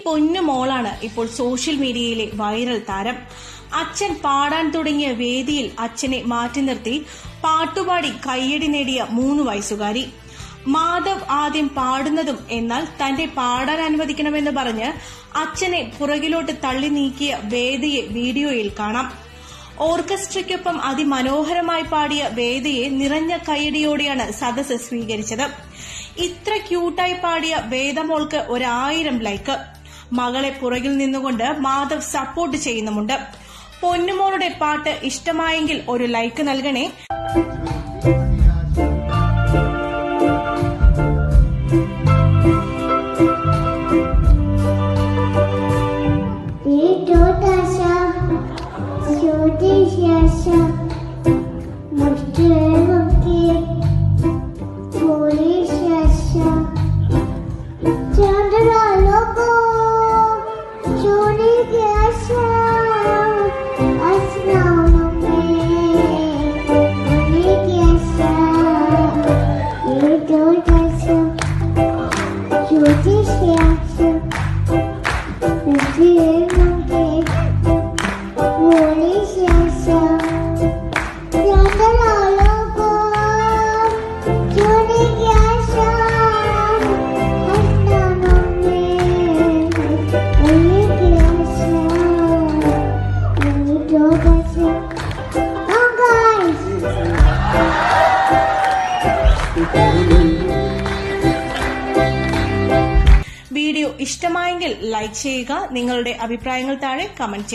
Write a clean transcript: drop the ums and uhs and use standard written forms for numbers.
പൊന്നു മോളാണ് ഇപ്പോൾ സോഷ്യൽ മീഡിയയിലെ വൈറൽ താരം. അച്ഛൻ പാടാൻ തുടങ്ങിയ വേദിയിൽ അച്ഛനെ മാറ്റി നിർത്തി പാട്ടുപാടി കയ്യടി നേടിയ 3 വയസ്സുകാരി. മാധവ് ആദ്യം പാടുന്നതും എന്നാൽ തന്നെ പാടാൻ അനുവദിക്കണമെന്ന് പറഞ്ഞ് അച്ഛനെ പുറകിലോട്ട് തള്ളി നീക്കിയ വേദിയെ വീഡിയോയിൽ കാണാം. ഓർക്കസ്ട്രയ്ക്കൊപ്പം അതിമനോഹരമായി പാടിയ വേദിയെ നിറഞ്ഞ കയ്യടിയോടെയാണ് സദസ് സ്വീകരിച്ചത്. ഇത്ര ക്യൂട്ടായി പാടിയ വേദമോൾക്ക് 1000 ലൈക്ക്. മകളെ പുറകിൽ നിന്നുകൊണ്ട് മാധവ് സപ്പോർട്ട് ചെയ്യുന്നുമുണ്ട്. പൊന്നുമോളുടെ പാട്ട് ഇഷ്ടമായെങ്കിൽ ഒരു ലൈക്ക് നൽകണേ. വീഡിയോ ഇഷ്ടമായെങ്കിൽ ലൈക്ക് ചെയ്യുക. നിങ്ങളുടെ അഭിപ്രായങ്ങൾ താഴെ കമന്റ് ചെയ്യുക.